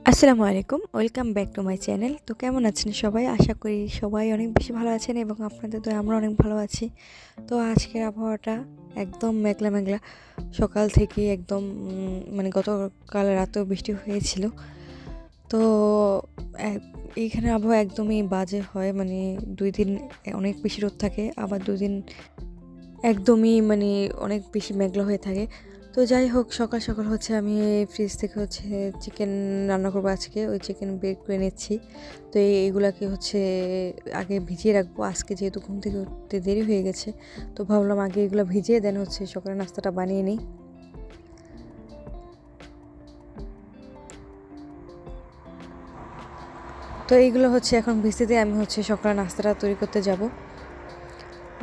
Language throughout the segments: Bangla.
আসসালামু আলাইকুম, welcome back to my channel. তো কেমন আছেন সবাই? আশা করি সবাই অনেক বেশি ভালো আছেন এবং আপনাদের দয়ায় আমরা অনেক ভালো আছি। তো আজকের আবহাওয়াটা একদম মেঘলা মেঘলা, সকাল থেকে একদম গতকাল রাতেও বৃষ্টি হয়েছিল। তো এইখানে আবহাওয়া একদমই বাজে হয়, 2 দিন অনেক বেশি রোদ থাকে, আবার 2 দিন একদমই অনেক বেশি মেঘলা হয়ে থাকে। তো যাই হোক, সকাল সকাল আমি ফ্রিজ থেকে চিকেন রান্না করবো আজকে। ওই চিকেন বের করে নিচ্ছি। তো এইগুলাকে আগে ভিজিয়ে রাখবো, আজকে যেহেতু ঘুম থেকে উঠতে দেরি হয়ে গেছে। তো ভাবলাম আগে এগুলো ভিজিয়ে দেন সকালের নাস্তাটা বানিয়ে নিই। তো এইগুলো এখন ভিজতে দিয়ে আমি সকালের নাস্তাটা তৈরি করতে যাব।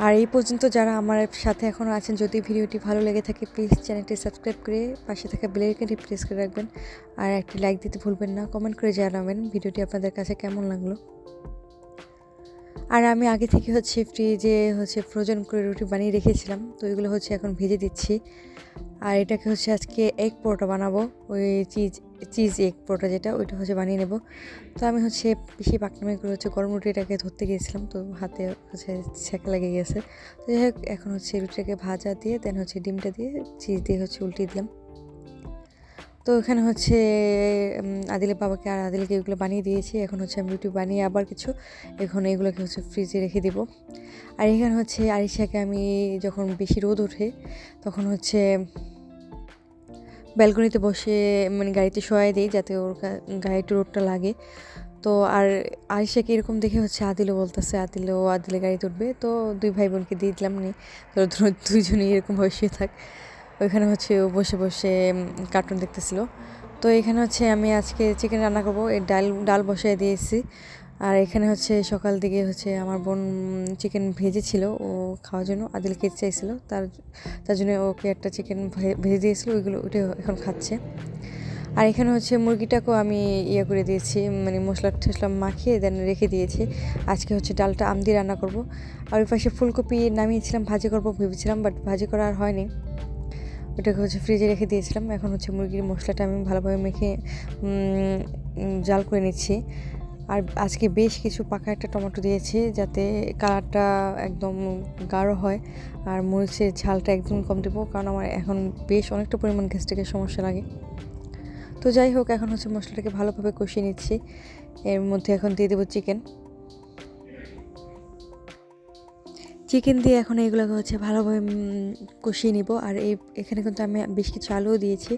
আর এই পর্যন্ত যারা আমার সাথে এখনও আছেন, যদি ভিডিওটি ভালো লেগে থাকে প্লিজ চ্যানেলটি সাবস্ক্রাইব করে পাশে থাকা বেল আইকনটি প্রেস করে রাখবেন। আর একটি লাইক দিতে ভুলবেন না, কমেন্ট করে জানাবেন ভিডিওটি আপনাদের কাছে কেমন লাগলো। আর আমি আগে থেকে ফ্রিজে ফ্রোজেন করে রুটি বানিয়ে রেখেছিলাম। তো এগুলো এখন ভেজে দিচ্ছি। আর এটাকে আজকে এগ পরোটা বানাবো, ওই চিজ এগ পরোটা যেটা, ওইটা বানিয়ে নেব। তো আমি বেশি পাকনামি করে গরম রুটিটাকে ধরতে গিয়েছিলাম, তো হাতে ছেঁকা লেগে গেছে। তো যাই হোক, এখন রুটিটাকে ভাজা দিয়ে দেন ডিমটা দিয়ে চিজ দিয়ে উল্টিয়ে দিলাম। তো এখানে আদিলের বাবাকে আর আদিলকে এগুলো বানিয়ে দিয়েছি। এখন আমি রুটি বানিয়ে আবার কিছু এখন এগুলোকে ফ্রিজে রেখে দিব। আর এখানে আরিশাকে আমি যখন বেশি রোদ ওঠে তখন ব্যালকনিতে বসে গাড়িতে শোয়াই দিই, যাতে ওর গায়ে একটু রোদটা লাগে। তো আর আরিশাকে এরকম দেখে আদিলও বলতেছে আদিলের গাড়িতে উঠবে। তো দুই ভাই বোনকে দিয়ে দিলাম নি, তো দুইজনেই এরকম বসে থাক। ওইখানে ও বসে বসে কার্টুন দেখতেছিল। তো এখানে আমি আজকে চিকেন রান্না করবো, এই ডাল বসিয়ে দিয়েছি। আর এখানে সকাল দিকে আমার বোন চিকেন ভেজেছিল ও খাওয়ার জন্য, আদিল খেতে চাইছিল, তার জন্য ওকে একটা চিকেন ভেজে দিয়েছিল, ওইটা এখন খাচ্ছে। আর এখানে মুরগিটাকেও আমি ইয়ে করে দিয়েছি, মশলা টশলা মাখিয়ে দেন রেখে দিয়েছি। আজকে ডালটা আম দিয়ে রান্না করব। আর ওই পাশে ফুলকপি নামিয়েছিলাম, ভাজি করবো ভেবেছিলাম, বাট ভাজি করা আর হয়নি। ওটাকে ফ্রিজে রেখে দিয়েছিলাম। এখন মুরগির মশলাটা আমি ভালোভাবে মেখে জাল করে নিচ্ছি। আর আজকে বেশ কিছু পাকা একটা টমেটো দিয়েছি, যাতে কালারটা একদম গাঢ় হয়। আর মরিচের ঝালটা একদম কম দেবো, কারণ আমার এখন বেশ অনেকটা পরিমাণ গ্যাস্ট্রিকের সমস্যা লাগে। তো যাই হোক, এখন মশলাটাকে ভালোভাবে কষিয়ে নিচ্ছি। এর মধ্যে এখন দিয়ে দেবো চিকেন দিয়ে এখন এগুলোকে ভালোভাবে কষিয়ে নিব। আর এখানে কিন্তু আমি বেশ কিছু আলুও দিয়েছি।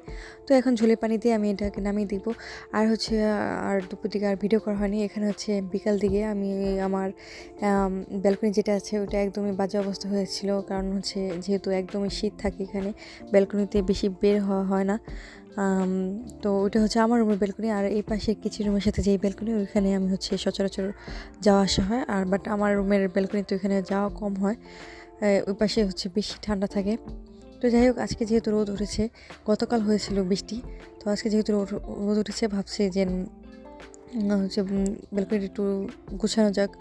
তো এখন ঝোলে পানি দিয়ে আমি এটাকে নামিয়ে দিব। আর আর দুপুর দিকে আর ভিডিও করা হয়নি। এখানে বিকাল দিকে আমি আমার ব্যালকনি যেটা আছে ওটা একদমই বাজে অবস্থা হয়েছিল, কারণ যেহেতু একদমই শীত থাকে এখানে, ব্যালকনিতে বেশি বের হওয়া হয় না। তো ওইটা আমার রুমের ব্যালকনি। আর এই পাশে কিচেন রুমের সাথে যেই ব্যালকনি, ওইখানে আমি সচরাচর যাওয়া আসা হয়। আর বাট আমার রুমের ব্যালকনি তো এখানে যাওয়া কম হয়, ওই পাশে বেশি ঠান্ডা থাকে। তো যাই হোক, আজকে যেহেতু রোদ উঠেছে, গতকাল হয়েছিল বৃষ্টি, তো আজকে যেহেতু রোদ উঠেছে ভাবছি যে ব্যালকনিটা একটু গুছানো যাক।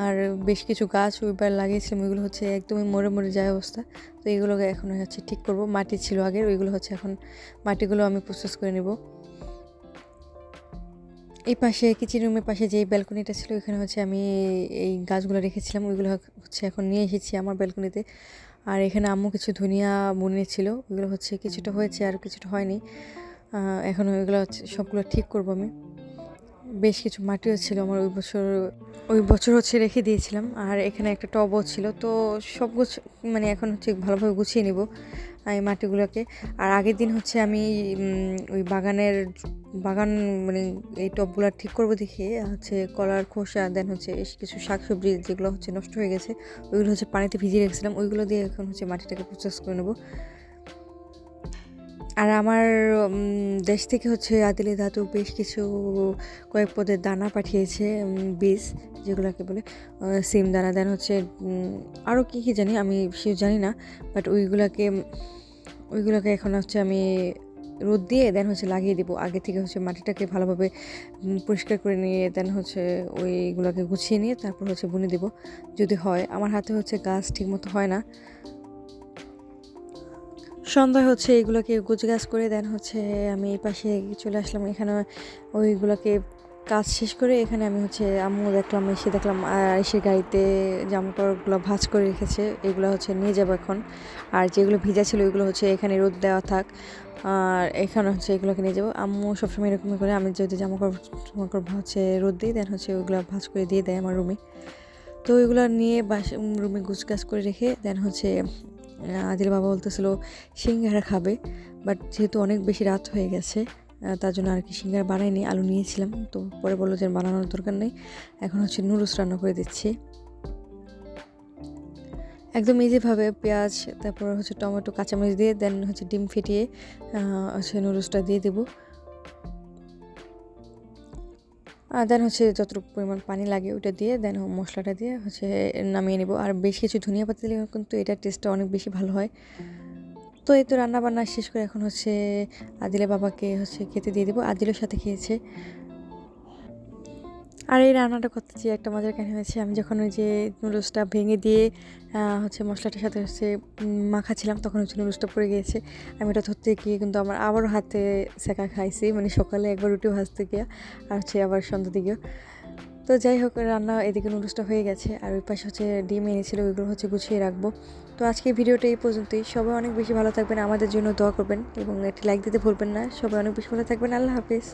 আর বেশ কিছু গাছ ওইবার লাগিয়েছিলাম, ওইগুলো একদমই মরে মরে যায় অবস্থা। তো এইগুলোকে এখন ঠিক করব। মাটি ছিল আগের, ওইগুলো এখন মাটিগুলো আমি প্রসেস করে নেব। এই পাশে কিচেন রুমের পাশে যে ব্যালকনিটা ছিল, ওইখানে আমি এই গাছগুলো রেখেছিলাম, ওইগুলো এখন নিয়ে এসেছি আমার ব্যালকনিতে। আর এখানে আম্মু কিছু ধনিয়া বুনেছিল, ওইগুলো কিছুটা হয়েছে আর কিছুটা হয়নি। এখন ওইগুলো সবগুলো ঠিক করবো আমি। বেশ কিছু মাটিও ছিল আমার ওই বছর রেখে দিয়েছিলাম। আর এখানে একটা টবও ছিল, তো সব এখন ভালোভাবে গুছিয়ে নিব এই মাটিগুলোকে। আর আগের দিন আমি ওই বাগান এই টবগুলো ঠিক করবো দেখে কলার খোসা দেন কিছু শাকসবজি যেগুলো নষ্ট হয়ে গেছে, ওইগুলো পানিতে ভিজিয়ে রেখেছিলাম, ওইগুলো দিয়ে এখন মাটিটাকে প্রসেস করে নেবো। আর আমার দেশ থেকে আদিলের দাদু বেশ কিছু কয়েক পদের দানা পাঠিয়েছে, বীজ যেগুলোকে বলে সিম দানা, দেন আরও কী জানি, আমি সে জানি না, বাট ওইগুলোকে এখন আমি রোদ দিয়ে দেন লাগিয়ে দিব। আগে থেকে মাটিটাকে ভালোভাবে পরিষ্কার করে নিয়ে দেন ওইগুলোকে গুছিয়ে নিয়ে তারপর বুনে দিব যদি হয়। আমার হাতে গাছ ঠিকমতো হয় না। সন্ধ্যায় হচ্ছে এগুলোকে গোছগাছ করে দেন হচ্ছে আমি এই পাশে চলে আসলাম। এখানে ওইগুলোকে কাজ শেষ করে এখানে আমি হচ্ছে আম্মু দেখলাম, এসে দেখলাম এসে গাড়িতে জামাকাপড়গুলো ভাঁজ করে রেখেছে। এগুলো হচ্ছে নিয়ে যাবো এখন। আর যেগুলো ভিজা ছিল ওইগুলো হচ্ছে এখানে রোদ দেওয়া থাক, আর এখানে হচ্ছে এগুলোকে নিয়ে যাবো। আম্মু সবসময় এরকমই করে, আমি যদি জামাকাপড় হচ্ছে রোদ দিই দেন হচ্ছে ওইগুলো ভাঁজ করে দিয়ে দেয় আমার রুমে। তো ওইগুলো নিয়ে রুমে গুছগাছ করে রেখে দেন হচ্ছে আদিল বাবা বলতেছিল সিঙ্গারা খাবে, বাট যেহেতু অনেক বেশি রাত হয়ে গেছে তার জন্য আর কি সিঙ্গারা বানাইনি, আলু নিয়েছিলাম। তো পরে বললো যে বানানোর দরকার নেই, এখন হচ্ছে নুডলস রান্না করে দিচ্ছি একদম ইজিভাবে। পেঁয়াজ, তারপর হচ্ছে টমেটো, কাঁচামরিচ দিয়ে দেন হচ্ছে ডিম ফেটিয়ে হচ্ছে নুডলসটা দিয়ে দেবো। আর দেন হচ্ছে যতটুকু পরিমাণ পানি লাগে ওটা দিয়ে দেন মশলাটা দিয়ে হচ্ছে নামিয়ে নেব। আর বেশ কিছু ধনিয়া পাতা দিলে কিন্তু এটার টেস্টটা অনেক বেশি ভালো হয়। তো এই তো রান্নাবান্না শেষ করে এখন হচ্ছে আদিলের বাবাকে হচ্ছে খেতে দিয়ে দেবো। আদিলের সাথে খেয়েছে। আর এই রান্নাটা করতে যে একটা মজার কাহিনী হয়েছে, আমি যখন ওই যে নুডলসটা ভেঙে দিয়ে হচ্ছে মশলাটার সাথে হচ্ছে মাখাচ্ছিলাম, তখন হচ্ছে নুডলসটা পড়ে গিয়েছে। আমি এটা ধরতে গিয়ে কিন্তু আমার আবারও হাতে সেকা খাইছি, মানে সকালে একবার রুটি ভাজতে গিয়ে আর হচ্ছে আবার সন্ধ্যা দিকেও। তো যাই হোক, রান্না এদিকে নুডলসটা হয়ে গেছে, আর ওই পাশে হচ্ছে ডিম এনেছিল, ওইগুলো হচ্ছে গুছিয়ে রাখবো। তো আজকে ভিডিওটা এই পর্যন্তই। সবাই অনেক বেশি ভালো থাকবেন, আমাদের জন্য দোয়া করবেন এবং একটি লাইক দিতে ভুলবেন না। সবাই অনেক বেশি ভালো থাকবেন। আল্লাহ হাফিজ।